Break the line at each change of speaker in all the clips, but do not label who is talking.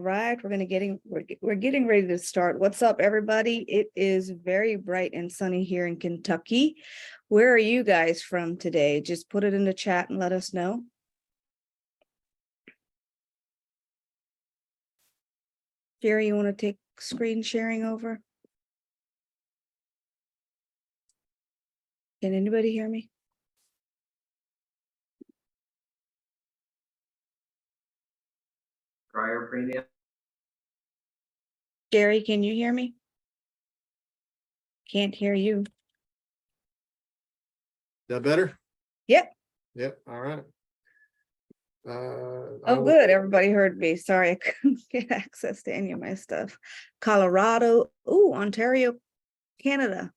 right, we're getting ready to start. What's up, everybody? It is very bright and sunny here in Kentucky. Where are you guys from today? Just put it in the chat and let us know. Jerry, you want to take screen sharing over? Can anybody hear me?
Prior premium.
Jerry, can you hear me? Can't hear you.
Is that better?
Yep.
Yep. All right.
Oh, good. Everybody heard me. Sorry, I couldn't get access to any of my stuff. Colorado. Ooh, Ontario, Canada.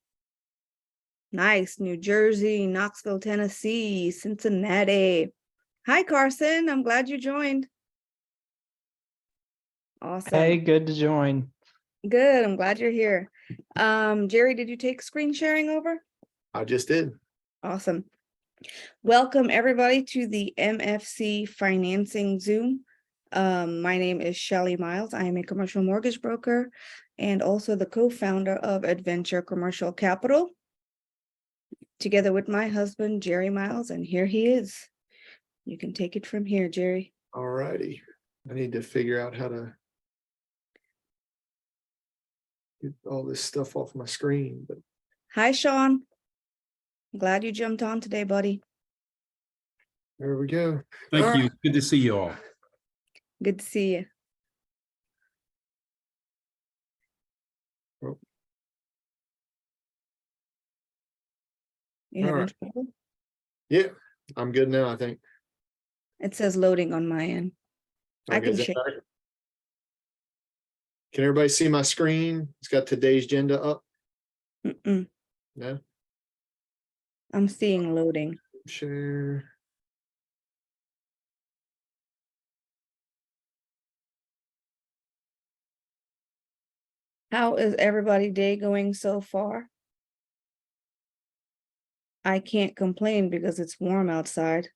Nice. New Jersey, Knoxville, Tennessee, Cincinnati. Hi, Carson. I'm glad you joined. Awesome.
Hey, good to join.
Good. I'm glad you're here. Jerry, did you take screen sharing over?
I just did.
Awesome. Welcome everybody to the MFC Financing Zoom. My name is Shelly Miles. I am a commercial mortgage broker and also the co-founder of Adventure Commercial Capital, together with my husband, Jerry Miles, and here he is. You can take it from here, Jerry.
All righty. I need to figure out how to get all this stuff off my screen. But
Hi, Sean. I'm glad you jumped on today, buddy.
there we go.
Thank you. Good to see you all.
Good to see you.
Oh.
You having
All right.
trouble?
Yeah, I'm good now, I think.
It says loading on my end. I
Okay,
can
is that
share.
better? Can everybody see my screen? It's got today's agenda up.
Mm-mm.
No?
I'm seeing loading.
Share.
How is everybody day going so far? I can't complain because it's warm outside.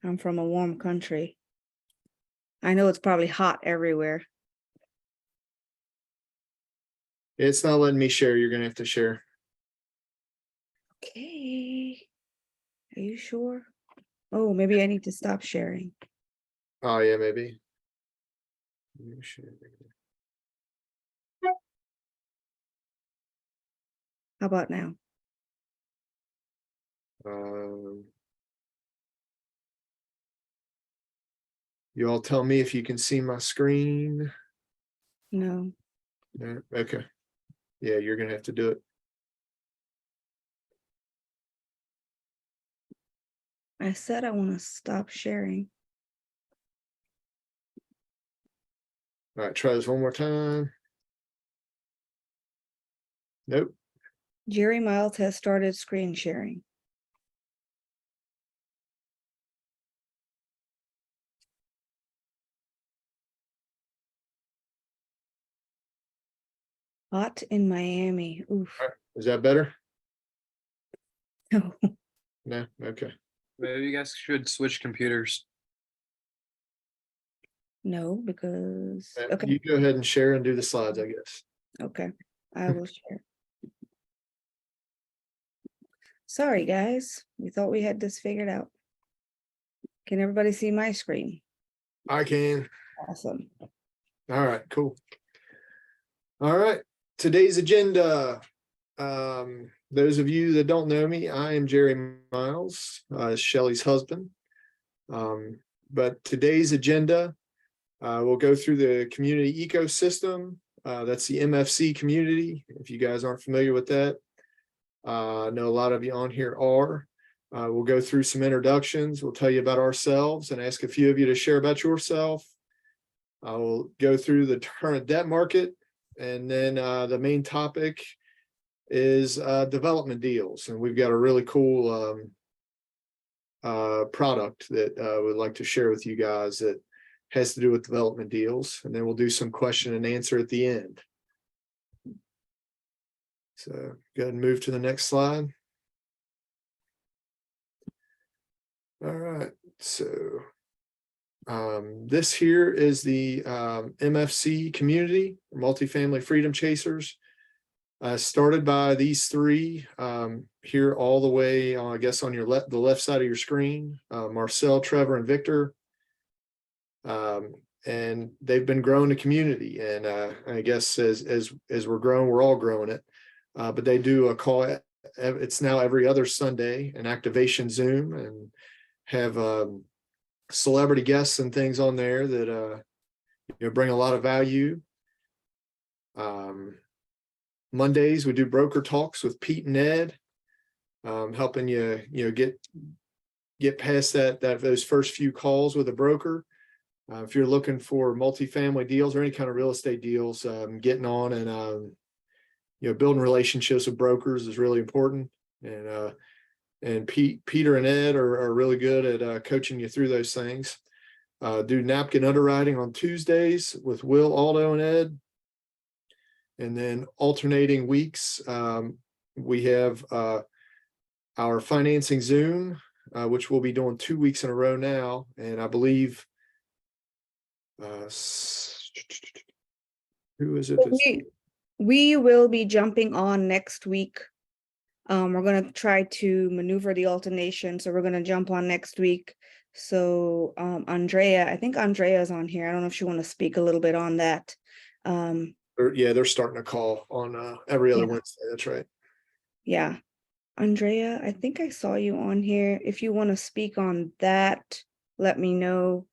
I'm from a warm country. I know it's probably hot everywhere.
It's not letting me share. You're gonna have to share.
Okay. Are you sure? Oh, maybe I need to stop sharing.
Oh yeah, maybe. Share.
How about now?
You all tell me if you can see my screen.
No.
No? Okay. Yeah, you're gonna have to do it.
I said I want to stop sharing.
All right, try this one more time. Nope.
Jerry Miles has started screen sharing. Hot in Miami. Oof.
All right. Is that better?
No.
No? Okay.
Maybe you guys should switch computers.
No, because okay.
You go ahead and share and do the slides, I guess.
Okay, I will share. Sorry, guys. We thought we had this figured out. Can everybody see my screen?
I can.
Awesome.
All right, cool. All right, today's agenda. Those of you that don't know me, I am Jerry Miles, Shelly's husband. But today's agenda, we'll go through the community ecosystem. That's the MFC community. If you guys aren't familiar with that, I know a lot of you on here are. We'll go through some introductions. We'll tell you about ourselves and ask a few of you to share about yourself. I will go through the current debt market, and then the main topic is development deals. And we've got a really cool product that we'd like to share with you guys that has to do with development deals. And then we'll do some question and answer at the end. So go ahead and move to the next slide. All right, so This here is the MFC community, Multifamily Freedom Chasers. Started by these three here all the way, I guess, on your the left side of your screen, Marcel, Trevor, and Victor. And they've been growing the community, and I guess as we're growing, we're all growing it. But they do a call. It's now every other Sunday, an activation Zoom, and have celebrity guests and things on there that bring a lot of value. Mondays we do broker talks with Pete and Ed, helping you get past those first few calls with a broker. If you're looking for multifamily deals or any kind of real estate deals, getting on and building relationships with brokers is really important. And Peter and Ed are really good at coaching you through those things. Do napkin underwriting on Tuesdays with Will, Aldo, and Ed. And then alternating weeks, we have our financing Zoom, which we'll be doing 2 weeks in a row now. And I believe, who is it?
We will be jumping on next week. We're going to try to maneuver the alternation. So we're going to jump on next week. So Andrea, I think Andrea's on here. I don't know if she want to speak a little bit on that.
They're starting a call on every other Wednesday. That's right.
Yeah. Andrea, I think I saw you on here. If you want to speak on that, let me know.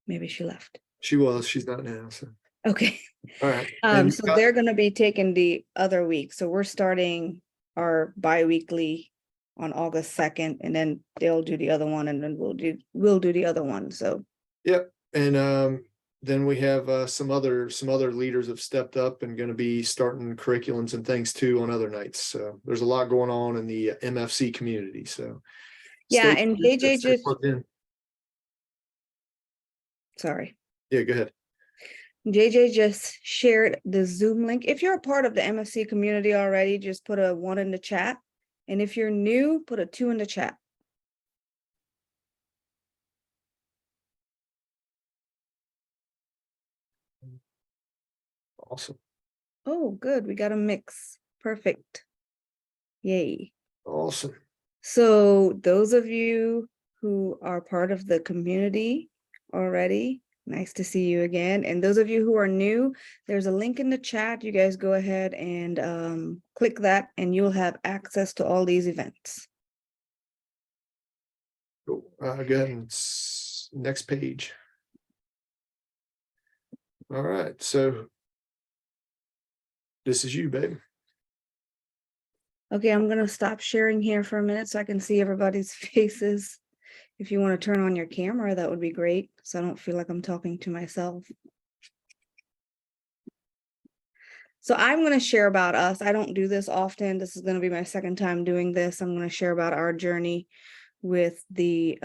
Maybe she left.
She's not now. So.
Okay.
All right.
So they're going to be taking the other week. So we're starting our bi-weekly on August 2nd, and then they'll do the other one, and then we'll do the other one. So.
Yep. And then we have some other leaders have stepped up and going to be starting curriculums and things too on other nights. So there's a lot going on in the MFC community. So
yeah, and JJ just sorry.
Yeah, go ahead.
JJ just shared the Zoom link. If you're a part of the MFC community already, just put a 1 in the chat. And if you're new, put a 2 in the chat.
Awesome.
Oh, good. We got a mix. Perfect. Yay.
Awesome.
So those of you who are part of the community already, nice to see you again. And those of you who are new, there's a link in the chat. You guys go ahead and click that, and you'll have access to all these events.
Cool. Go ahead and next page. All right. So this is you, babe.
Okay, I'm going to stop sharing here for a minute so I can see everybody's faces. If you want to turn on your camera, that would be great, so I don't feel like I'm talking to myself. So I'm going to share about us. I don't do this often. This is going to be my second time doing this. I'm going to share about our journey with the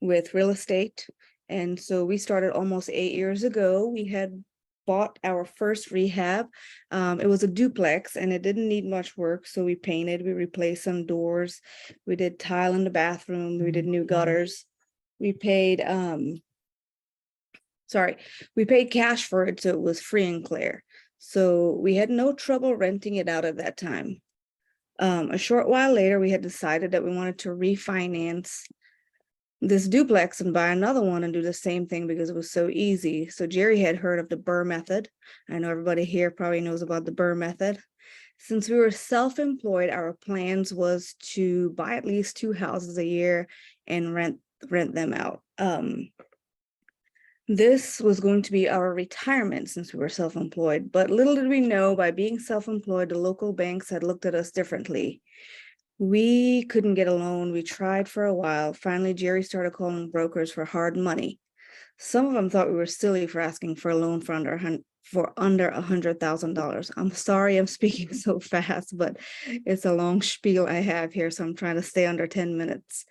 with real estate. And so we started almost 8 years ago. We had bought our first rehab. It was a duplex and it didn't need much work. So we painted, we replaced some doors, we did tile in the bathroom, we did new gutters. We paid cash for it, so it was free and clear. So we had no trouble renting it out at that time. A short while later, we had decided that we wanted to refinance this duplex and buy another one and do the same thing because it was so easy. So Jerry had heard of the Burr method. I know everybody here probably knows about the Burr method. Since we were self-employed, our plans was to buy at least 2 houses a year and rent them out. This was going to be our retirement since we were self-employed, but little did we know, by being self-employed, the local banks had looked at us differently. We couldn't get a loan. We tried for a while. Finally, Jerry started calling brokers for hard money. Some of them thought we were silly for asking for a loan for under $100,000. I'm sorry I'm speaking so fast, but it's a long spiel I have here, so I'm trying to stay under 10 minutes.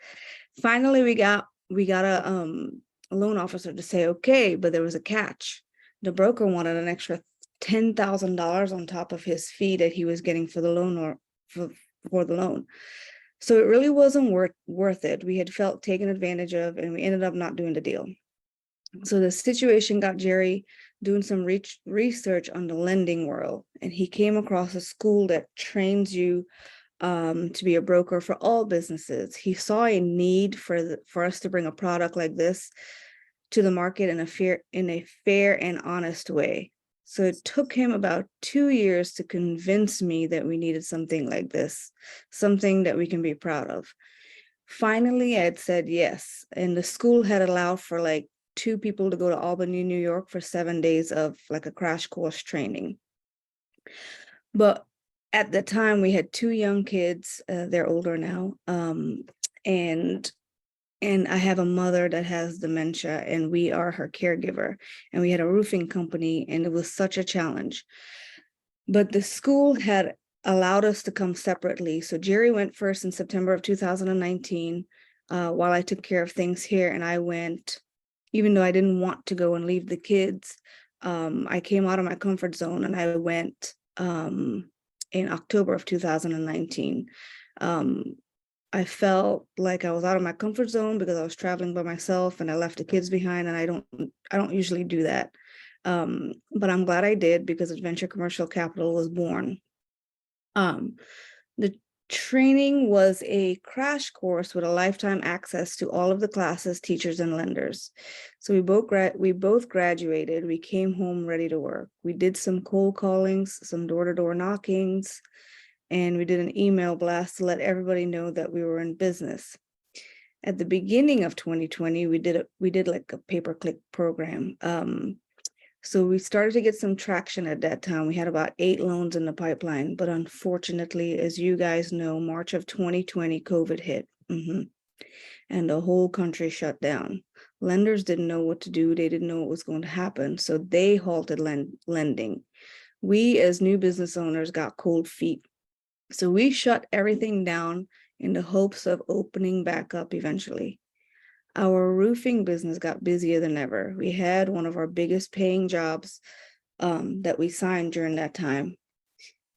Finally, we got a loan officer to say, okay, but there was a catch. The broker wanted an extra $10,000 on top of his fee that he was getting for the loan or for the loan. So it really wasn't worth it. We had felt taken advantage of, and we ended up not doing the deal. So the situation got Jerry doing some research on the lending world, and he came across a school that trains you to be a broker for all businesses. He saw a need for us to bring a product like this to the market in a fair and honest way. So it took him about 2 years to convince me that we needed something like this, something that we can be proud of. Finally, I had said yes, and the school had allowed for like 2 people to go to Albany, New York for 7 days of like a crash course training. But at the time we had 2 young kids, they're older now, and I have a mother that has dementia, and we are her caregiver, and we had a roofing company, and it was such a challenge. But the school had allowed us to come separately. So Jerry went first in September of 2019, while I took care of things here, and I went, even though I didn't want to go and leave the kids, I came out of my comfort zone, and I went in October of 2019. I felt like I was out of my comfort zone because I was traveling by myself, and I left the kids behind, and I don't usually do that. But I'm glad I did, because Adventure Commercial Capital was born. The training was a crash course with a lifetime access to all of the classes, teachers, and lenders. So we both graduated. We came home ready to work. We did some cold callings, some door-to-door knockings, and we did an email blast to let everybody know that we were in business. At the beginning of 2020, we did like a pay-per-click program. So we started to get some traction at that time. We had about 8 loans in the pipeline, but unfortunately, as you guys know, March of 2020, COVID hit, and the whole country shut down. Lenders didn't know what to do. They didn't know what was going to happen, so they halted lending. We, as new business owners, got cold feet. So we shut everything down in the hopes of opening back up eventually. Our roofing business got busier than ever. We had one of our biggest paying jobs that we signed during that time.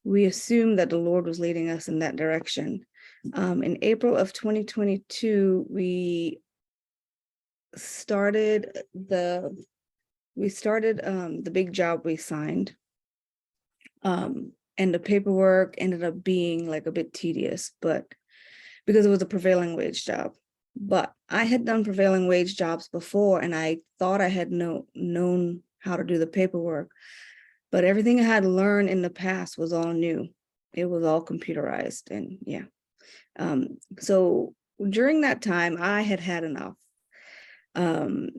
We assumed that the Lord was leading us in that direction. In April of 2022, we started the big job we signed. And the paperwork ended up being like a bit tedious, but because it was a prevailing wage job. But I had done prevailing wage jobs before, and I thought I had known how to do the paperwork. But everything I had learned in the past was all new. It was all computerized, and yeah. So during that time, I had enough. And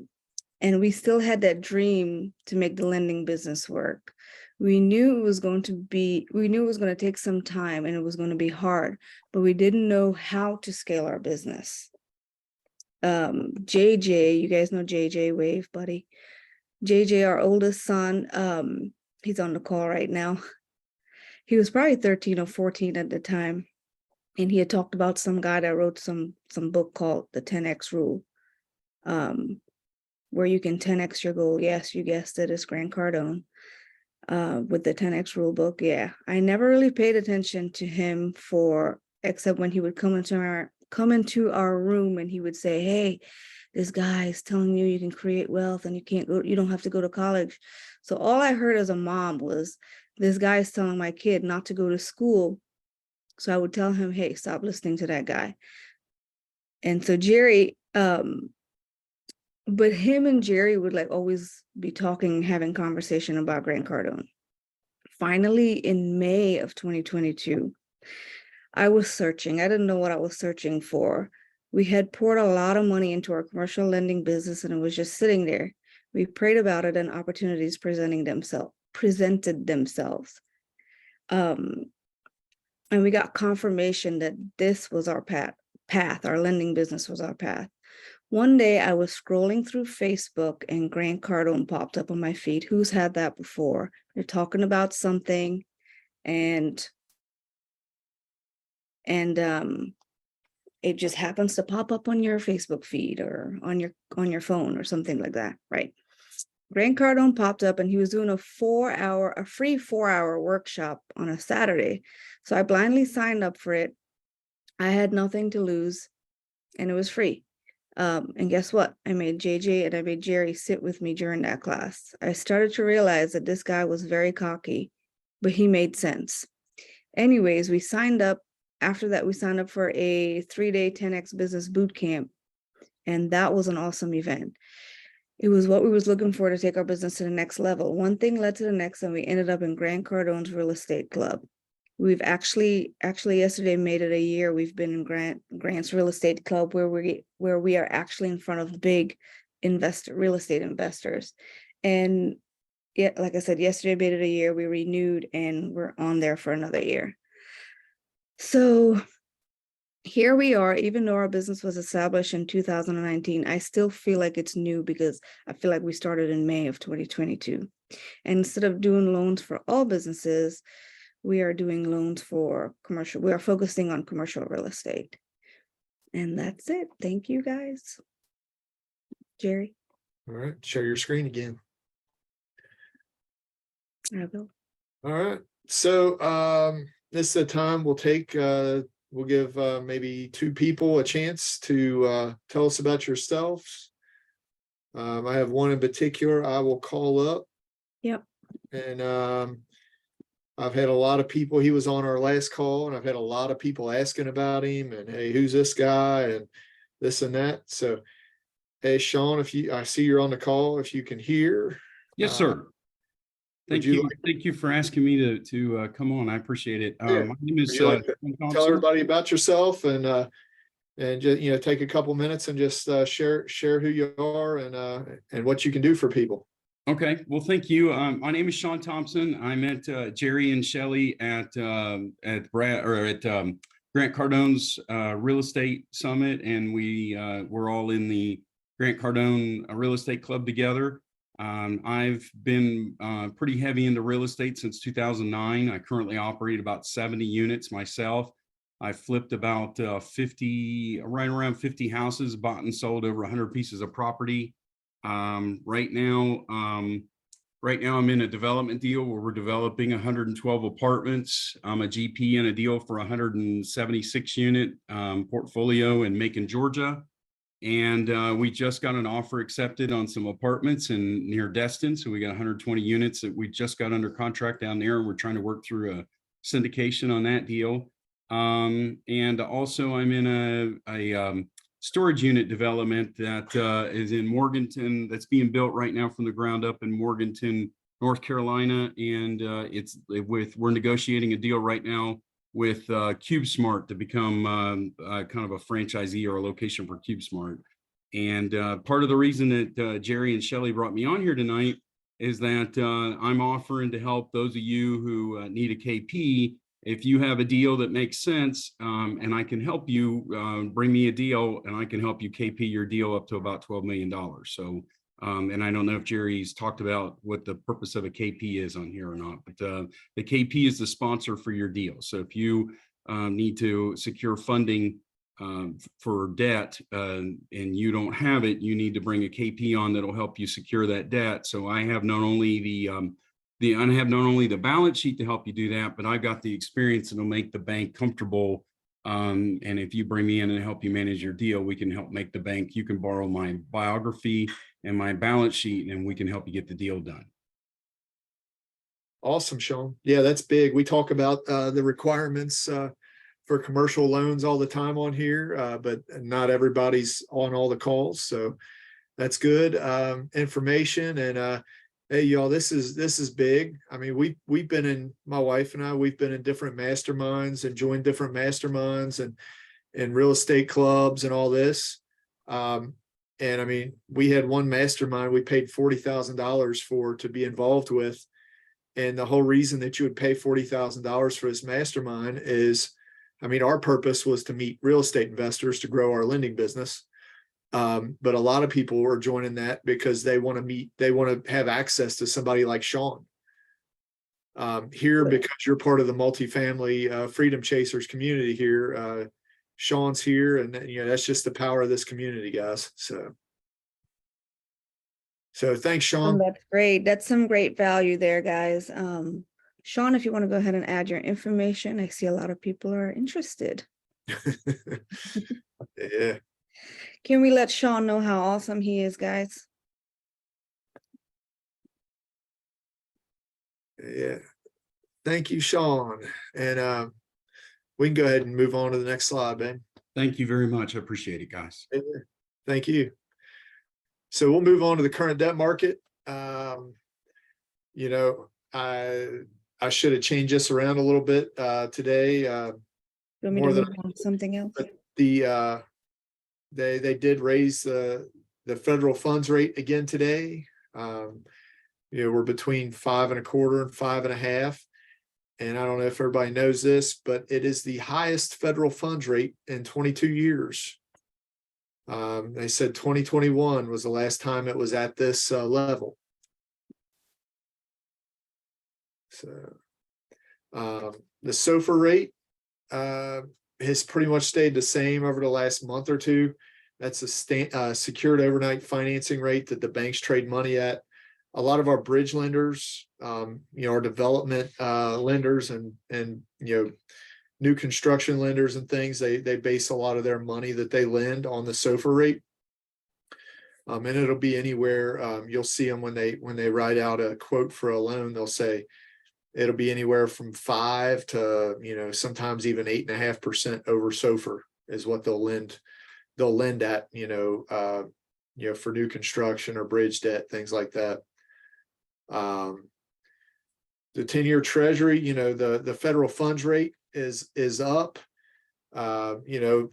we still had that dream to make the lending business work. We knew it was going to take some time, and it was going to be hard, but we didn't know how to scale our business. JJ, you guys know JJ, wave buddy. JJ, our oldest son, he's on the call right now. He was probably 13 or 14 at the time. And he had talked about some guy that wrote some book called The 10X Rule, where you can 10X your goal. Yes, you guessed it, it's Grant Cardone. With the 10X rule book. Yeah, I never really paid attention to him except when he would come into our room, and he would say, hey, this guy is telling you you can create wealth and you don't have to go to college. So all I heard as a mom was, this guy is telling my kid not to go to school. So I would tell him, hey, stop listening to that guy. And so Jerry, but him and Jerry would like always be talking, having conversation about Grant Cardone. Finally, in May of 2022, I was searching. I didn't know what I was searching for. We had poured a lot of money into our commercial lending business, and it was just sitting there. We prayed about it, and opportunities presented themselves. And we got confirmation that this was our path. Our lending business was our path. One day I was scrolling through Facebook, and Grant Cardone popped up on my feed. Who's had that before? They're talking about something, and it just happens to pop up on your Facebook feed or on your phone or something like that, right? Grant Cardone popped up, and he was doing a free 4-hour workshop on a Saturday. So I blindly signed up for it. I had nothing to lose and it was free. And guess what? I made JJ and I made Jerry sit with me during that class. I started to realize that this guy was very cocky, but he made sense. Anyways, we signed up. After that, we signed up for a 3-day 10X business boot camp. And that was an awesome event. It was what we was looking for to take our business to the next level. One thing led to the next, and we ended up in Grant Cardone's real estate club. We've actually yesterday made it a year. We've been in Grant's real estate club where we are actually in front of big real estate investors. And yeah, like I said, yesterday made it a year. We renewed and we're on there for another year. So here we are. Even though our business was established in 2019, I still feel like it's new because I feel like we started in May of 2022. And instead of doing loans for all businesses, we are doing loans for commercial. We are focusing on commercial real estate. And that's it. Thank you, guys. Jerry,
All right, share your screen again.
I will.
All right, so this is a time we'll take, we'll give maybe 2 people a chance to tell us about yourselves. I have one in particular I will call up.
Yep.
And I've had a lot of people, he was on our last call, and I've had a lot of people asking about him and, hey, who's this guy and this and that. So, hey, Sean, I see you're on the call, if you can hear.
Yes, sir. Thank
you
you.
like-
Thank you for asking me to come on. I appreciate it.
Yeah.
My name is
Would you like to
Sean
tell
Thompson.
everybody about yourself and just, take a couple minutes and just share who you are and what you can do for people.
Okay, well, thank you. My name is Sean Thompson. I met Jerry and Shelly at Grant Cardone's real estate summit, and we're all in the Grant Cardone real estate club together. I've been pretty heavy into real estate since 2009. I currently operate about 70 units myself. I flipped about 50, right around 50 houses, bought and sold over 100 pieces of property. Right now I'm in a development deal where we're developing 112 apartments. I'm a GP in a deal for 176 unit portfolio in Macon, Georgia. And we just got an offer accepted on some apartments in near Destin. So we got 120 units that we just got under contract down there. And we're trying to work through a syndication on that deal. And also I'm in a storage unit development that is in Morganton, that's being built right now from the ground up in Morganton, North Carolina. And we're negotiating a deal right now with CubeSmart to become kind of a franchisee or a location for CubeSmart. And part of the reason that Jerry and Shelly brought me on here tonight is that I'm offering to help those of you who need a KP. If you have a deal that makes sense and I can help you, bring me a deal and I can help you KP your deal up to about $12 million. So, and I don't know if Jerry's talked about what the purpose of a KP is on here or not, but the KP is the sponsor for your deal. So if you need to secure funding for debt and you don't have it, you need to bring a KP on that'll help you secure that debt. So I have not only the balance sheet to help you do that, but I've got the experience that'll make the bank comfortable. And if you bring me in and help you manage your deal, we can help make the bank. You can borrow my biography and my balance sheet, and we can help you get the deal done.
Awesome, Sean. Yeah, that's big. We talk about the requirements for commercial loans all the time on here, but not everybody's on all the calls. So that's good information. And hey, y'all, this is big. I mean, we've been in, my wife and I, we've been in different masterminds and joined different masterminds and real estate clubs and all this. And I mean, we had one mastermind we paid $40,000 for to be involved with. And the whole reason that you would pay $40,000 for this mastermind is, I mean, our purpose was to meet real estate investors to grow our lending business. But a lot of people are joining that because they want to have access to somebody like Sean here, because you're part of the multifamily Freedom Chasers community here. Sean's here, and that's just the power of this community, guys. So thanks, Sean.
That's great. That's some great value there, guys. Sean, if you want to go ahead and add your information, I see a lot of people are interested.
Yeah,
Can we let Sean know how awesome he is, guys?
yeah. Thank you, Sean. And we can go ahead and move on to the next slide, Ben.
Thank you very much. I appreciate it, guys.
Yeah, thank you. So we'll move on to the current debt market. You know, I should have changed this around a little bit today.
You want me
More
to
than-
move on to something else?
But they did raise the federal funds rate again today. You know, we're between 5.25% and 5.5%. And I don't know if everybody knows this, but it is the highest federal funds rate in 22 years. They said 2021 was the last time it was at this level. So the SOFR rate has pretty much stayed the same over the last month or two. That's a secured overnight financing rate that the banks trade money at. A lot of our bridge lenders, you know, our development lenders and you know, new construction lenders and things, they base a lot of their money that they lend on the SOFR rate. And it'll be anywhere, you'll see them when they write out a quote for a loan, they'll say it'll be anywhere from 5 to, you know, sometimes even 8.5% over SOFR is what they'll lend at, you know, for new construction or bridge debt, things like that. The 10-year treasury, you know, the federal funds rate is up, you know,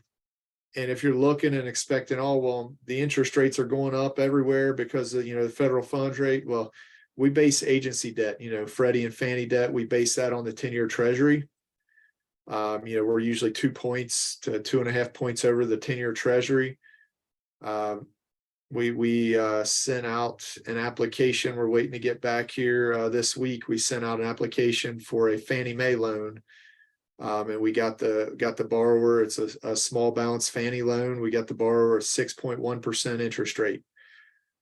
and if you're looking and expecting, oh, well, the interest rates are going up everywhere because of, you know, the federal funds rate. Well, we base agency debt, you know, Freddie and Fannie debt. We base that on the 10-year treasury. You know, we're usually 2 points to 2.5 points over the 10-year treasury. We sent out an application. We're waiting to get back here this week. We sent out an application for a Fannie Mae loan, and we got the borrower. It's a small balance Fannie loan. We got the borrower a 6.1% interest rate.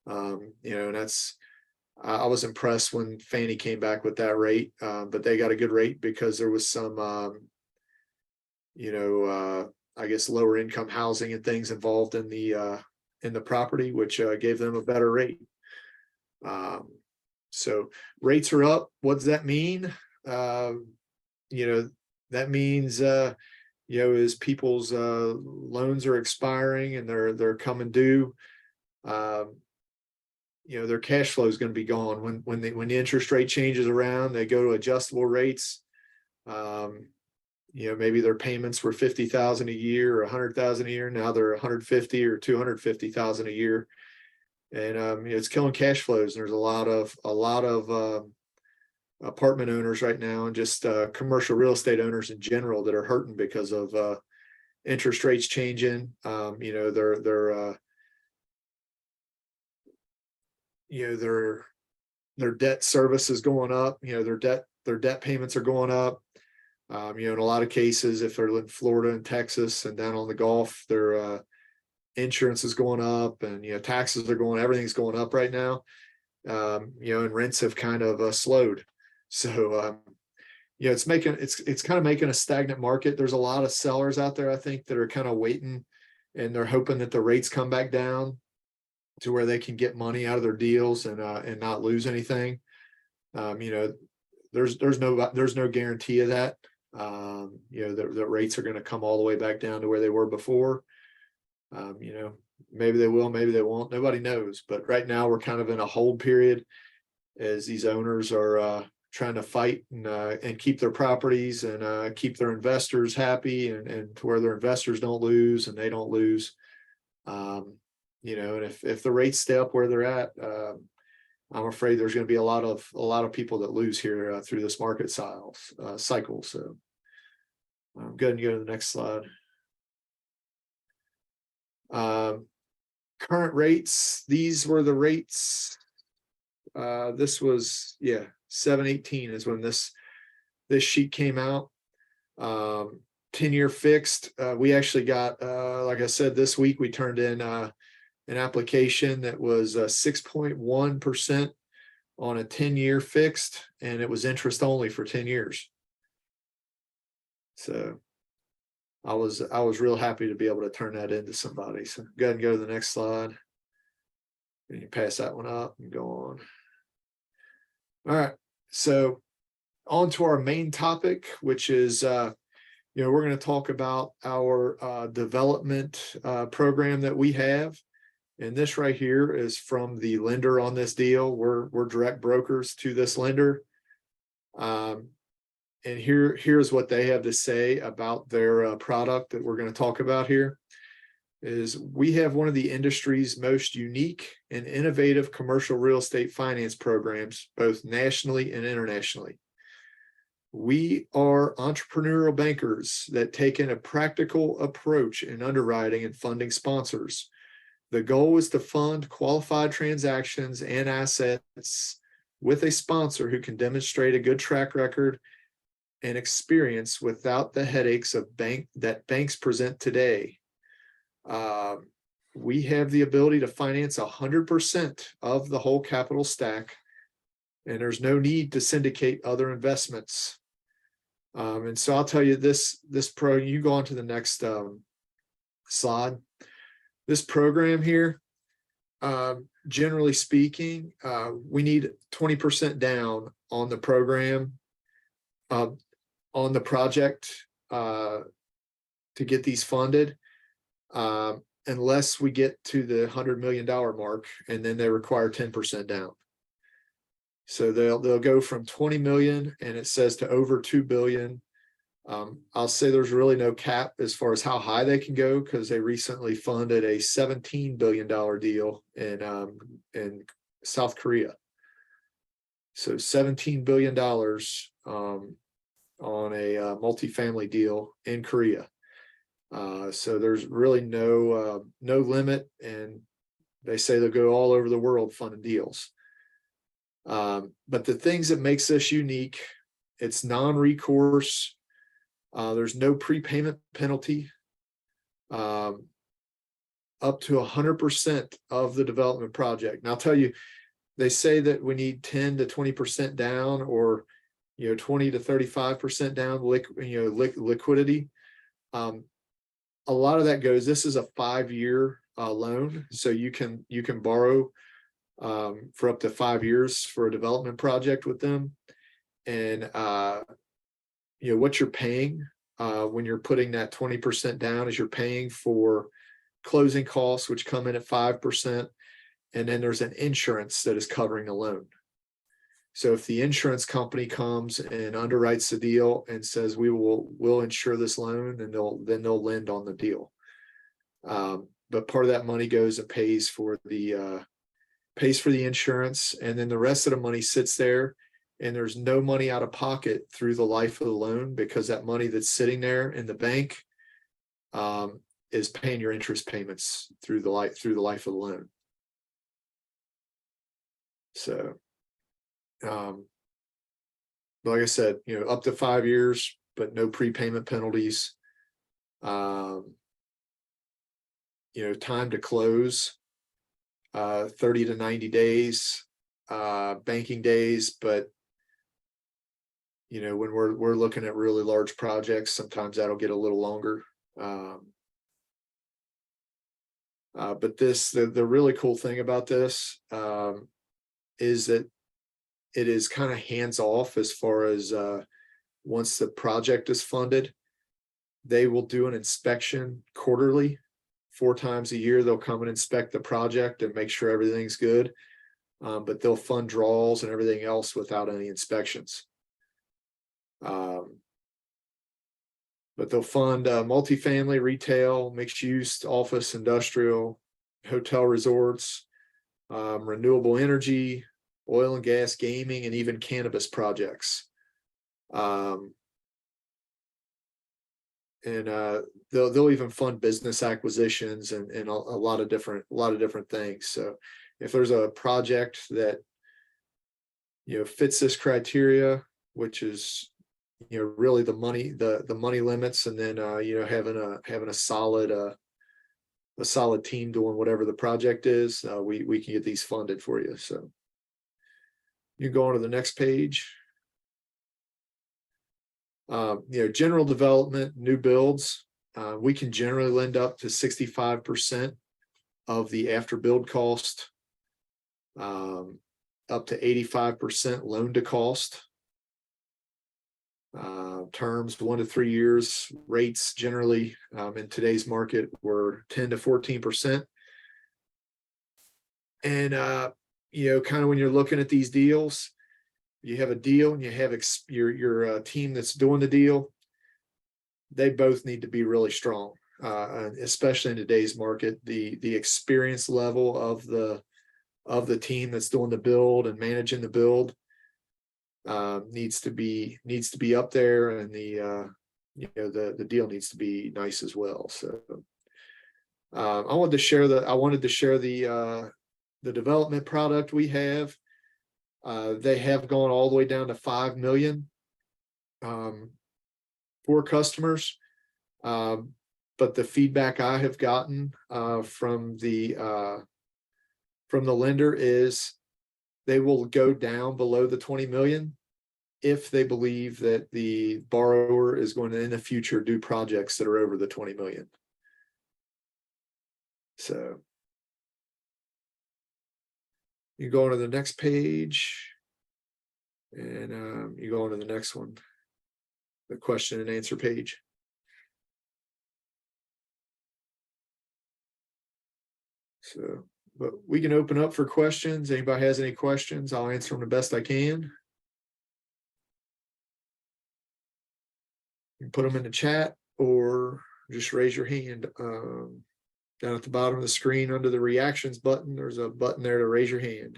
You know, and that's I was impressed when Fannie came back with that rate, but they got a good rate because there was some, you know, I guess lower income housing and things involved in the property, which gave them a better rate. So rates are up. What does that mean? You know, that means, you know, as people's loans are expiring and they're coming due, you know, their cash flow is going to be gone when the interest rate changes around. They go to adjustable rates. You know, maybe their payments were $50,000 a year or $100,000 a year. Now they're $150,000 or $250,000 a year, and it's killing cash flows. There's a lot of apartment owners right now, and just commercial real estate owners in general, that are hurting because of interest rates changing. You know, their debt service is going up. You know, their debt payments are going up. You know, in a lot of cases, if they're in Florida and Texas and down on the Gulf, their insurance is going up, and, you know, taxes are everything's going up right now. You know, and rents have kind of slowed. So, you know, it's kind of making a stagnant market. There's a lot of sellers out there, I think, that are kind of waiting, and they're hoping that the rates come back down to where they can get money out of their deals and not lose anything. You know, there's no guarantee of that. You know, the rates are going to come all the way back down to where they were before. You know, maybe they will, maybe they won't. Nobody knows. But right now we're kind of in a hold period as these owners are trying to fight and keep their properties and keep their investors happy, and to where their investors don't lose and they don't lose. You know, and if the rates stay up where they're at, I'm afraid there's going to be a lot of people that lose here through this market cycle. So I'm going to go to the next slide. Current rates. These were the rates. This was 7/18 is when this sheet came out. 10-year fixed. We actually got, like I said, this week we turned in an application that was 6.1% on a 10-year fixed, and it was interest only for 10 years. So I was real happy to be able to turn that into somebody. So go ahead and go to the next slide. And you pass that one up and go on. All right. So on to our main topic, which is, we're going to talk about our development program that we have. And this right here is from the lender on this deal. We're direct brokers to this lender. And here's what they have to say about their product that we're going to talk about here. Is we have one of the industry's most unique and innovative commercial real estate finance programs, both nationally and internationally. We are entrepreneurial bankers that take in a practical approach in underwriting and funding sponsors. The goal is to fund qualified transactions and assets with a sponsor who can demonstrate a good track record and experience without the headaches of that banks present today. We have the ability to finance 100% of the whole capital stack, and there's no need to syndicate other investments. And so I'll tell you this you go on to the next slide. This program here, generally speaking, we need 20% down on the program, on the project to get these funded. Unless we get to the $100 million mark, and then they require 10% down. So they'll go from 20 million, and it says to over 2 billion. I'll say there's really no cap as far as how high they can go, because they recently funded a $17 billion deal in South Korea. So $17 billion on a multifamily deal in Korea. So there's really no limit, and they say they'll go all over the world funding deals. But the things that makes this unique, it's non-recourse. There's no prepayment penalty. Up to 100% of the development project. Now I'll tell you, they say that we need 10 to 20% down, or 20 to 35% down liquidity. A lot of that goes, this is a 5-year loan, so you can borrow for up to 5 years for a development project with them. And what you're paying when you're putting that 20% down is you're paying for closing costs, which come in at 5%, and then there's an insurance that is covering the loan. So if the insurance company comes and underwrites the deal and says we'll insure this loan, and they'll lend on the deal. But part of that money goes and pays for the insurance, and then the rest of the money sits there, and there's no money out of pocket through the life of the loan, because that money that's sitting there in the bank is paying your interest payments through the life of the loan. So. Like I said, up to 5 years, but no prepayment penalties. Time to close, 30 to 90 days, banking days. But, when we're looking at really large projects, sometimes that'll get a little longer. But the really cool thing about this is that it is kind of hands off as far as once the project is funded, they will do an inspection quarterly, 4 times a year. They'll come and inspect the project and make sure everything's good. But they'll fund draws and everything else without any inspections. But they'll fund multifamily, retail, mixed use, office, industrial, hotel resorts, renewable energy, oil and gas, gaming, and even cannabis projects. And they'll even fund business acquisitions and a lot of different things. So if there's a project that fits this criteria, which is really the money limits, and then having a solid team doing whatever the project is, we can get these funded for you. So you go on to the next page. General development, new builds. We can generally lend up to 65% of the after build cost, up to 85% loan to cost. Terms 1 to 3 years, rates generally in today's market were 10 to 14%. And kind of when you're looking at these deals, you have a deal and you have your team that's doing the deal. They both need to be really strong, especially in today's market. The experience level of the team that's doing the build and managing the build needs to be up there, and the deal needs to be nice as well. So I wanted to share the development product we have. They have gone all the way down to 5 million for customers, but the feedback I have gotten from the lender is they will go down below the 20 million if they believe that the borrower is going to in the future do projects that are over the 20 million. So you go on to the next page, and you go on to the next one, the question and answer page. So, but we can open up for questions. Anybody has any questions, I'll answer them the best I can. You can put them in the chat or just raise your hand. Down at the bottom of the screen under the reactions button, there's a button there to raise your hand.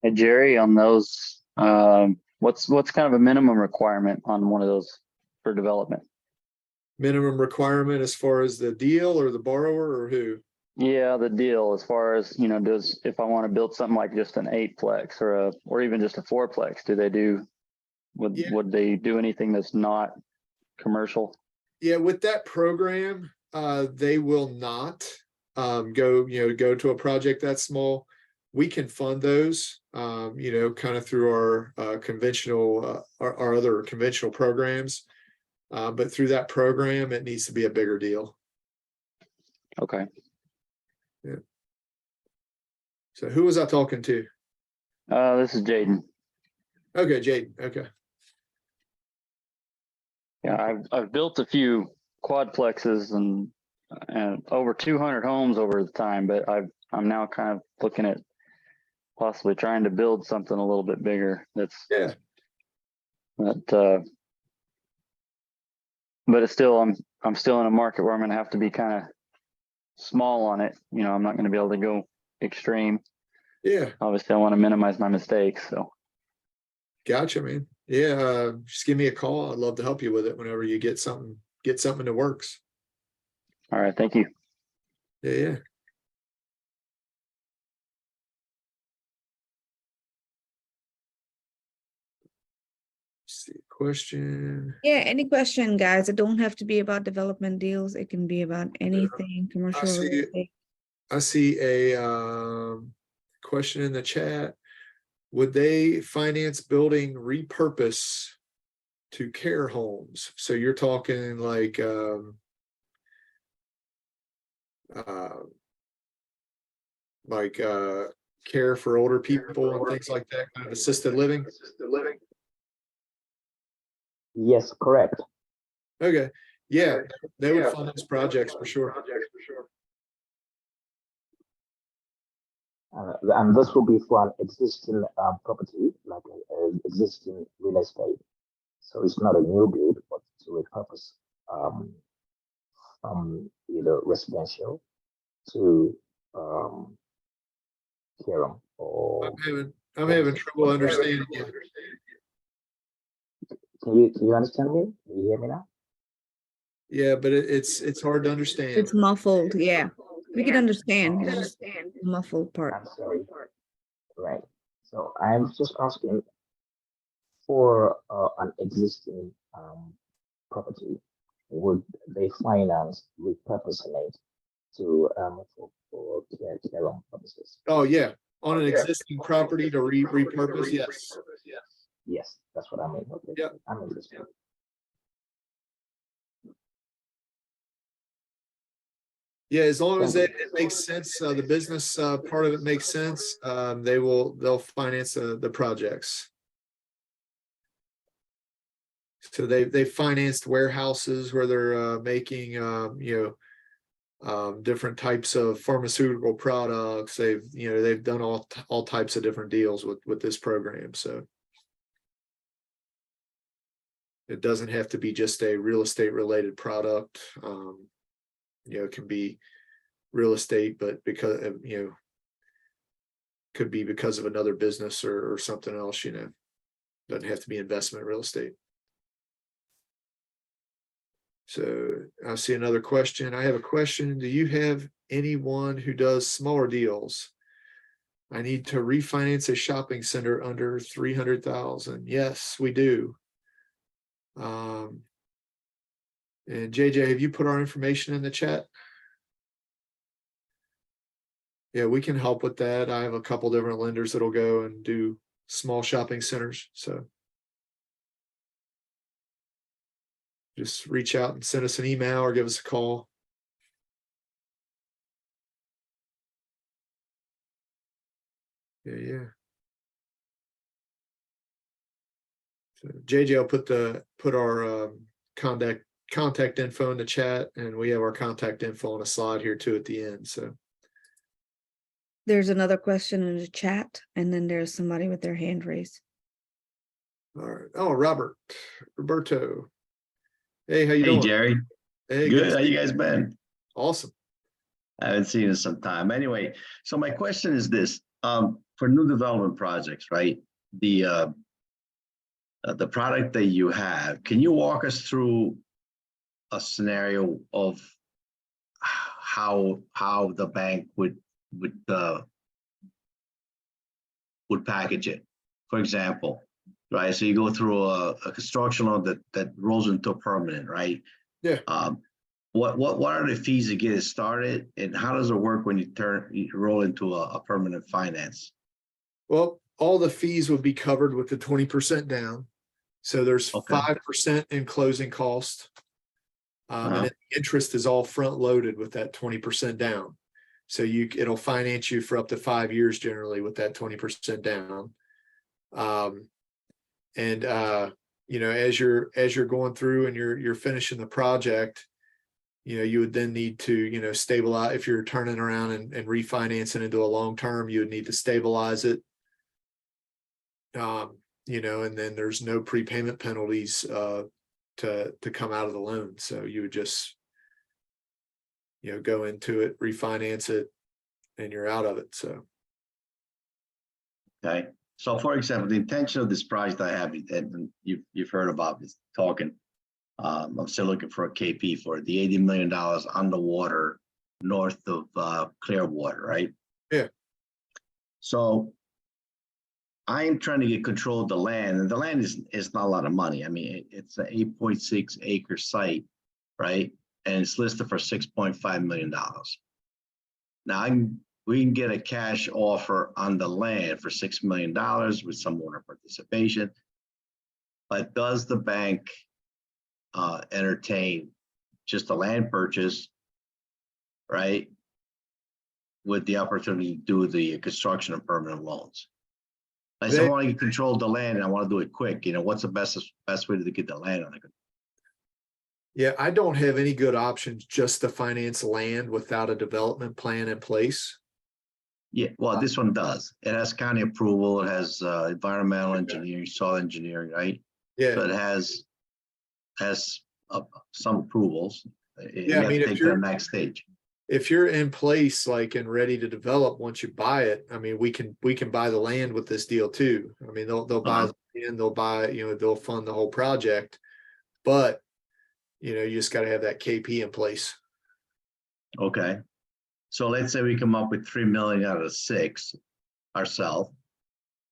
Hey, Jerry, on those, what's kind of a minimum requirement on one of those for development?
Minimum requirement as far as the deal or the borrower or who?
Yeah, the deal as far as, if I want to build something like just an 8-plex or even just a 4-plex, would they do anything that's not commercial?
Yeah, with that program, they will not go to a project that small. We can fund those, kind of through our conventional, our other conventional programs. But through that program, it needs to be a bigger deal.
Okay.
Yeah. So who was I talking to?
This is Jaden.
Okay, Jaden. Okay.
Yeah, I've built a few quadplexes and over 200 homes over the time, but I'm now kind of looking at possibly trying to build something a little bit bigger. But it's still I'm still in a market where I'm going to have to be kind of small on it. I'm not going to be able to go extreme.
Yeah.
Obviously, I want to minimize my mistakes. So.
Gotcha, man. Yeah, just give me a call. I'd love to help you with it whenever you get something that works.
All right, thank you.
Yeah. See question.
Yeah, any question, guys? It don't have to be about development deals. It can be about anything commercial real estate.
I see a question in the chat. Would they finance building repurpose to care homes? So you're talking like care for older people and things like that, kind of assisted living?
Yes, correct.
Okay. Yeah, they would fund those projects for sure.
And this will be for an existing property, like existing real estate. So it's not a new build, but to repurpose from either residential to care home or.
I'm having trouble understanding you.
Can you understand me? Can you hear me now?
Yeah, but it's hard to understand.
It's muffled. Yeah, we can understand. It's just the muffled part.
I'm sorry. Right. So I'm just asking for an existing property. Would they finance repurposing it to for care home purposes?
Oh yeah, on an existing property to repurpose, yes.
Yes, that's what I mean. Okay.
Yeah.
I'm interested.
Yeah, as long as
Thank
it makes sense, the business part of it makes sense, they'll finance the projects. So they financed warehouses where they're making different types of pharmaceutical products. They've done all types of different deals with this program. So it doesn't have to be just a real estate related product. It can be real estate, but because could be because of another business or something else. Doesn't have to be investment real estate. So I see another question. I have a question. Do you have anyone who does smaller deals? I need to refinance a shopping center under 300,000. Yes, we do. And JJ, have you put our information in the chat? Yeah, we can help with that. I have a couple different lenders that'll go and do small shopping centers. So just reach out and send us an email or give us a call. Yeah. So JJ will put our contact info in the chat, and we have our contact info on a slide here too at the end. So
There's another question in the chat, and then there's somebody with their hand raised.
all right. Oh, Roberto. Hey, how you
Hey,
doing?
Jerry.
Hey,
Good.
to
How
see
you guys been?
Awesome.
I haven't seen you in some time. Anyway, so my question is this: for new development projects, right? The product that you have, can you walk us through a scenario of how the bank would package it? For example, right? So you go through a construction loan that rolls into a permanent, right?
Yeah.
What are the fees to get it started, and how does it work when you roll into a permanent finance?
Well, all the fees would be covered with the 20% down. So there's
Okay.
5% in closing cost. And then the interest is all front loaded with that 20% down. So it'll finance you for up to 5 years generally with that 20% down. As you're going through and you're finishing the project, you would then need to, stabilize. If you're turning around and refinancing into a long term, you would need to stabilize it. And then there's no prepayment penalties to come out of the loan. So you would just, go into it, refinance it, and you're out of it. So.
Okay. So for example, the intention of this project I have, and you've heard about this talking, I'm still looking for a KP for the $80 million underwater north of Clearwater, right?
Yeah.
So I am trying to get control of the land, and the land is not a lot of money. I mean, it's an 8.6 acre site, right? And it's listed for $6.5 million. Now we can get a cash offer on the land for $6 million with some owner participation. But does the bank entertain just a land purchase, right? With the opportunity to do the construction of permanent loans. I said, I want to get control of the land and I want to do it quick. What's the best way to get the land on it?
Yeah, I don't have any good options just to finance land without a development plan in place.
Yeah, well, this one does. It has county approval. It has environmental engineering, soil engineering, right?
Yeah.
So it has some approvals.
Yeah, I mean,
take to the next stage.
If you're in place, like, and ready to develop, once you buy it, I mean, we can buy the land with this deal too. I mean, they'll buy the land, they'll buy, they'll fund the whole project, but you just got to have that KP in place.
Okay. So let's say we come up with 3 million out of 6 ourselves,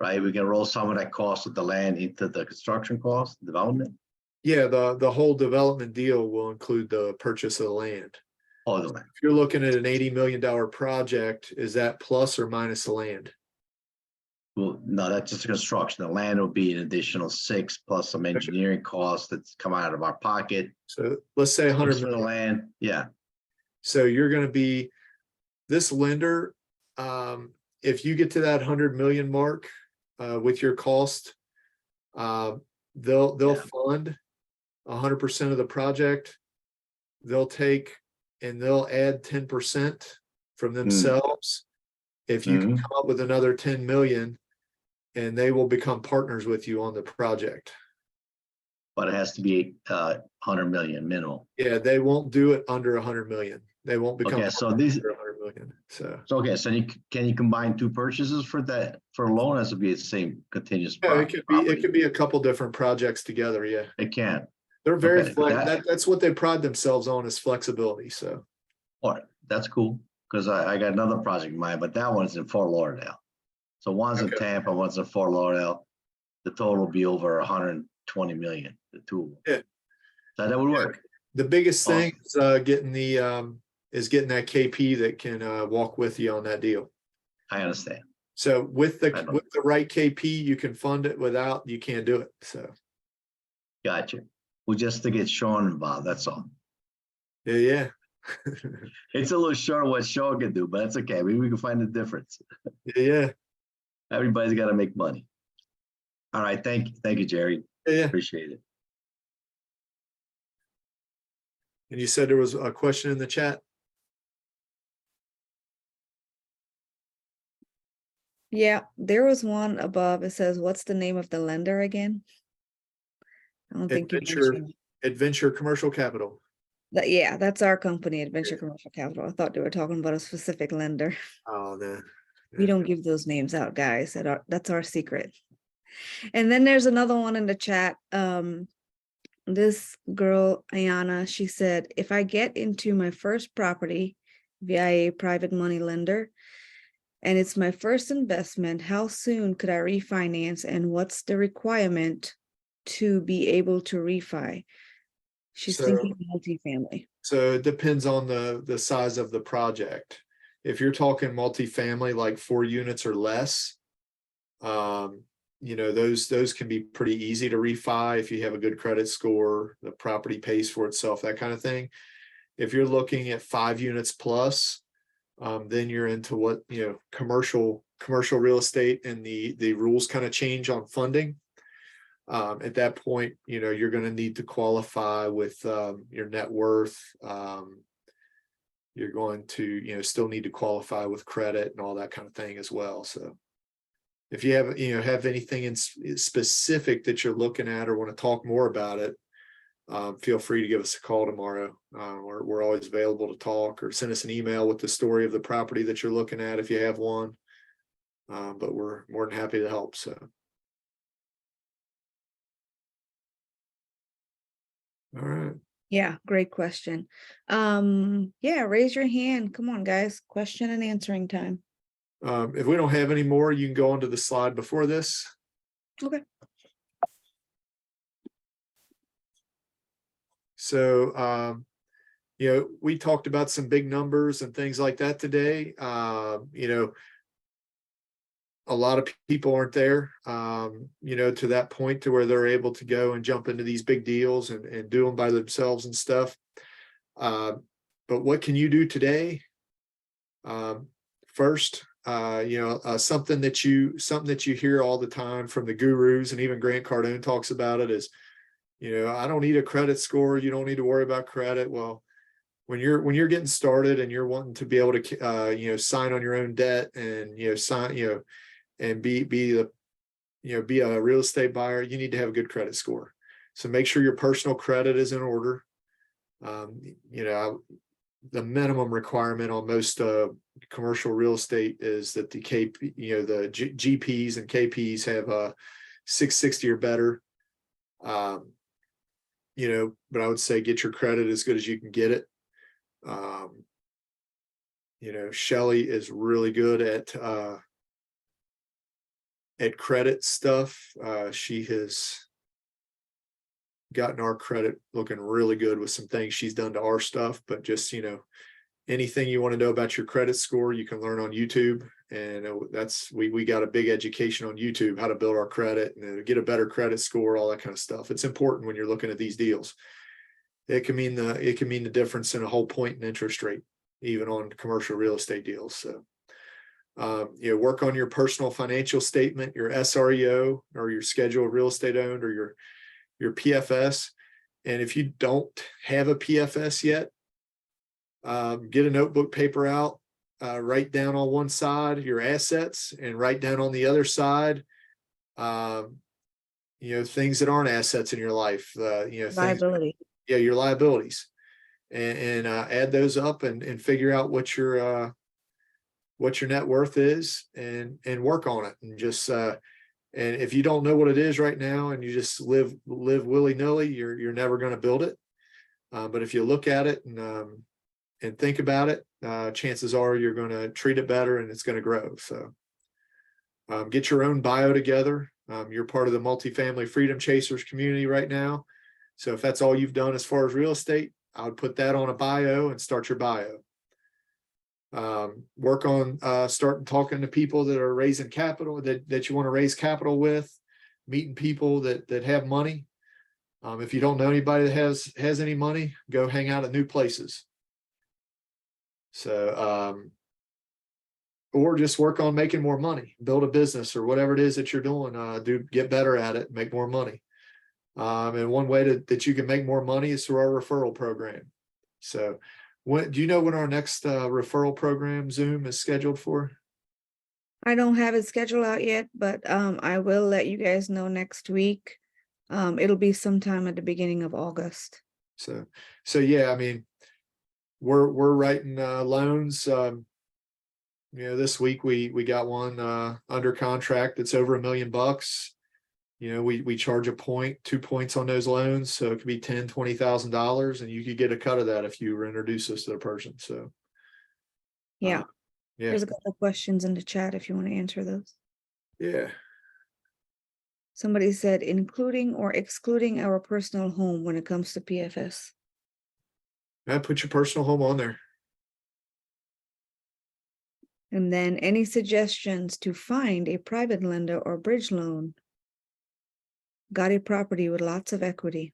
right? We can roll some of that cost of the land into the construction cost, development.
Yeah, the whole development deal will include the purchase of the land.
Oh, the land.
If you're looking at an $80 million project, is that plus or minus the land?
Well, no, that's just construction. The land will be an additional 6 plus some engineering costs that's come out of our pocket.
So let's say 100
For the
million.
land, yeah,
So you're gonna be, this lender, if you get to that 100 million mark, with your cost, they'll
Yeah.
fund 100% of the project. They'll take and they'll add 10% from themselves. If you can come up with another 10 million, and they will become partners with you on the project.
but it has to be 100 million minimal.
Yeah, they won't do it under 100 million. They won't become
Okay, so
partners
these,
under 100 million. So
so okay, so can you combine 2 purchases for that, for a loan? Has to be the same continuous
yeah,
property?
it could be a couple different projects together. Yeah,
It can.
they're very
Okay,
that's what they pride themselves on, is flexibility. So
All right, that's cool, because I got another project in mind, but that one's in Fort Lauderdale. So one's in
Okay.
Tampa, one's in Fort Lauderdale. The total will be over 120 million, the two of them.
Yeah.
So that would work.
the biggest thing is getting that KP that can walk with you on that deal.
I understand.
So with
I know.
the right KP, you can fund it. Without, you can't do it. So
Gotcha. Well, just to get Sean involved, that's all.
yeah.
It's a little short of what Sean can do, but that's okay. Maybe we can find the difference.
Yeah.
Everybody's got to make money. All right. Thank you, Jerry.
Yeah.
Appreciate it.
And you said there was a question in the chat.
Yeah, there was one above. It says, what's the name of the lender again? I don't think you
Adventure,
mentioned
Adventure Commercial Capital.
that. Yeah, that's our company, Adventure Commercial Capital. I thought they were talking about a specific lender.
Oh, no.
We don't give those names out, guys. That's our secret. And then there's another one in the chat. This girl, Ayana, she said, if I get into my first property via a private money lender, and it's my first investment, how soon could I refinance, and what's the requirement to be able to refi? She's
So-
thinking multifamily.
So it depends on the size of the project. If you're talking multifamily, like 4 units or less, those can be pretty easy to refi if you have a good credit score, the property pays for itself, that kind of thing. If you're looking at 5 units plus, then you're into what, commercial real estate, and the rules kind of change on funding. At that point, you're going to need to qualify with your net worth. You're going to, still need to qualify with credit and all that kind of thing as well. So if you have anything in specific that you're looking at or want to talk more about it, feel free to give us a call tomorrow. We're always available to talk, or send us an email with the story of the property that you're looking at if you have one. But we're more than happy to help. So. All right.
Yeah, great question. Yeah, raise your hand. Come on, guys. Question and answering time.
If we don't have any more, you can go on to the slide before this.
Okay.
So, we talked about some big numbers and things like that today. A lot of people aren't there, to that point to where they're able to go and jump into these big deals and do them by themselves and stuff. But what can you do today? First, something that you hear all the time from the gurus, and even Grant Cardone talks about it, is, I don't need a credit score. You don't need to worry about credit. Well, when you're getting started and you're wanting to be able to, sign on your own debt and, and be a real estate buyer, you need to have a good credit score. So make sure your personal credit is in order. The minimum requirement on most commercial real estate is that the GPs and KPs have a 660 or better. But I would say get your credit as good as you can get it. Shelly is really good at credit stuff. She has gotten our credit looking really good with some things she's done to our stuff. But just, anything you want to know about your credit score, you can learn on YouTube. And we got a big education on YouTube, how to build our credit and get a better credit score, all that kind of stuff. It's important when you're looking at these deals. It can mean the difference in a whole point in interest rate, even on commercial real estate deals. So, work on your personal financial statement, your SREO, or your schedule of real estate owned, or your PFS. And if you don't have a PFS yet, get a notebook, paper out, write down on one side your assets and write down on the other side, things that aren't assets in your life,
Liability.
your liabilities, and add those up and figure out what your net worth is and work on it. And just and if you don't know what it is right now and you just live willy-nilly, you're never going to build it. But if you look at it and think about it, chances are you're going to treat it better and it's going to grow. So get your own bio together. You're part of the Multifamily Freedom Chasers community right now. So if that's all you've done as far as real estate, I would put that on a bio and start your bio. Work on starting talking to people that are raising capital, that you want to raise capital with, meeting people that have money. If you don't know anybody that has any money, go hang out at new places. So, or just work on making more money, build a business or whatever it is that you're doing, get better at it, make more money. And one way that you can make more money is through our referral program. So do you know when our next referral program Zoom is scheduled for?
I don't have it scheduled out yet, but I will let you guys know next week. It'll be sometime at the beginning of August.
So yeah, I mean, we're writing loans. This week we got one under contract that's over $1 million. We charge a point, 2 points on those loans, so it could be $10,000, $20,000, and you could get a cut of that if you introduce us to the person. So
Yeah.
Yeah.
There's a couple of questions in the chat if you want to answer those.
Yeah.
Somebody said, including or excluding our personal home when it comes to PFS.
Put your personal home on there.
And then any suggestions to find a private lender or bridge loan? Got a property with lots of equity.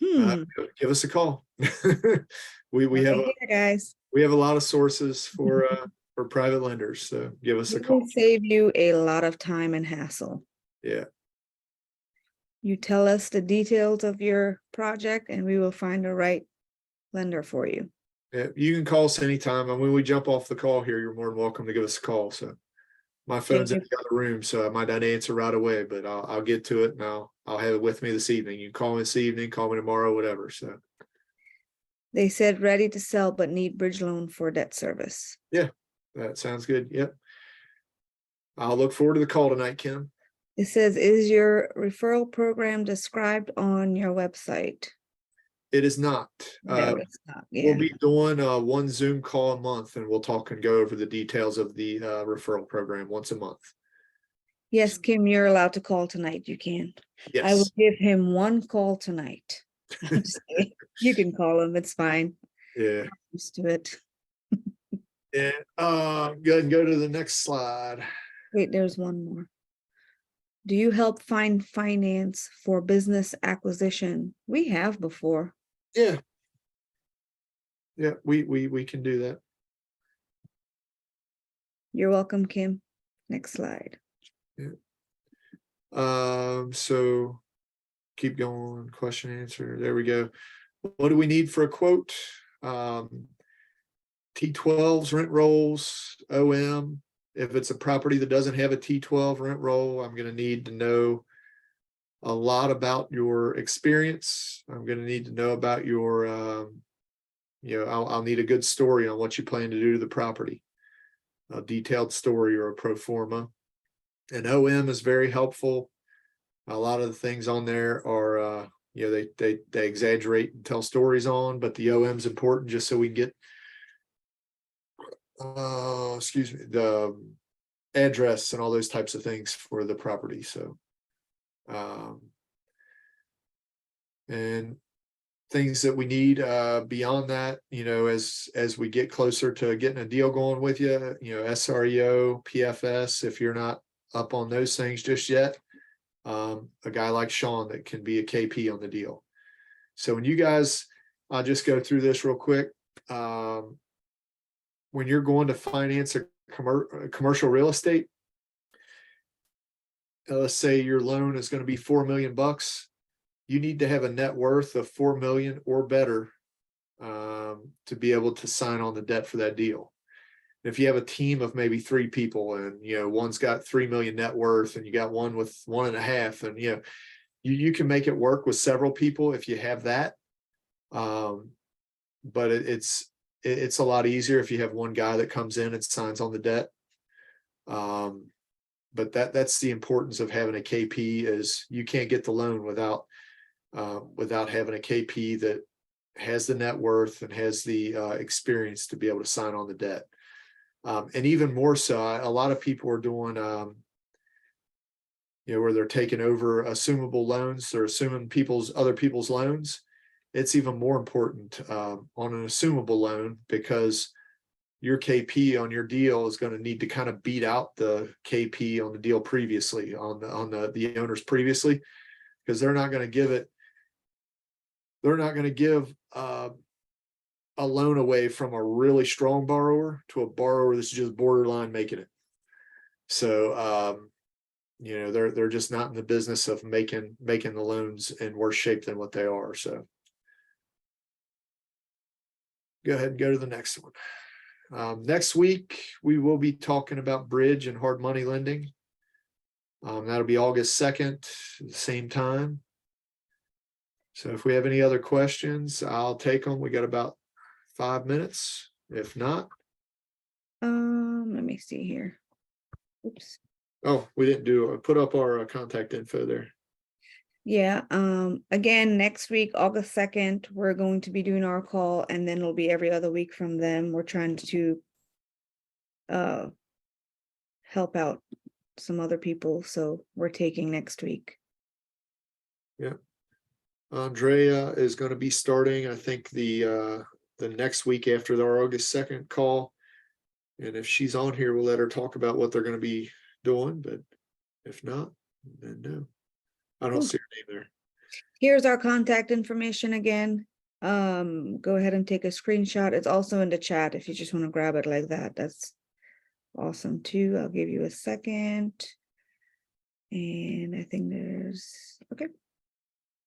Give us a call. we have
Right here, guys.
we have a lot of sources for private lenders. So give us a
It
call.
will save you a lot of time and hassle.
Yeah.
You tell us the details of your project and we will find the right lender for you.
Yeah, you can call us anytime. And when we jump off the call here, you're more than welcome to give us a call. So my phone's in the other room, so I might not answer right away, but I'll get to it and I'll have it with me this evening. You can call me this evening, call me tomorrow, whatever. So
They said ready to sell, but need bridge loan for debt service.
yeah, that sounds good. Yep. I'll look forward to the call tonight, Kim.
It says, is your referral program described on your website?
It is not.
No, it's not.
We'll
Yeah.
be doing one Zoom call a month and we'll talk and go over the details of the referral program once a month.
Yes, Kim, you're allowed to call tonight. You can. I will
Yes.
give him one call tonight. I'm just kidding. You can call him. It's fine.
Yeah.
I'm used to it.
Yeah. Go ahead and go to the next slide.
Wait, there's one more. Do you help find finance for business acquisition? We have before.
Yeah. Yeah, we can do that.
You're welcome, Kim. Next slide.
So keep going. Question answer. There we go. What do we need for a quote? T12s, rent rolls, OM. If it's a property that doesn't have a T12 rent roll, I'm going to need to know a lot about your experience. I'm going to need to know about your, I'll need a good story on what you plan to do to the property, a detailed story or a pro forma. And OM is very helpful. A lot of the things on there are, they exaggerate and tell stories on, but the OM is important just so we get, the address and all those types of things for the property. So, and things that we need beyond that, as we get closer to getting a deal going with you, SREO, PFS, if you're not up on those things just yet, a guy like Sean that can be a KP on the deal. So when you guys, I'll just go through this real quick. When you're going to finance a commercial real estate, let's say your loan is going to be $4 million. You need to have a net worth of 4 million or better to be able to sign on the debt for that deal. If you have a team of maybe 3 people and, one's got 3 million net worth and you got one with 1.5, and, you can make it work with several people if you have that. But it's a lot easier if you have one guy that comes in and signs on the debt. But that's the importance of having a KP, is you can't get the loan without having a KP that has the net worth and has the experience to be able to sign on the debt. And even more so, a lot of people are doing, where they're taking over assumable loans. They're assuming other people's loans. It's even more important on an assumable loan, because your KP on your deal is going to need to kind of beat out the KP on the deal previously, on the owners previously, because they're not going to give it. They're not going to give a loan away from a really strong borrower to a borrower that's just borderline making it. So, they're just not in the business of making the loans in worse shape than what they are. So go ahead and go to the next one. Next week, we will be talking about bridge and hard money lending. That'll be August 2nd, the same time. So if we have any other questions, I'll take them. We got about 5 minutes. If not,
Let me see here. Oops.
oh, we didn't put up our contact info there.
Yeah, again, next week, August 2nd, we're going to be doing our call, and then it'll be every other week from them. We're trying to help out some other people, so we're taking next week.
Yeah. Andrea is going to be starting, I think, the next week after our August 2nd call. And if she's on here, we'll let her talk about what they're going to be doing. But if not, then no. I don't see her name there.
Here's our contact information again. Go ahead and take a screenshot. It's also in the chat if you just want to grab it like that. That's awesome too. I'll give you a second. And I think okay.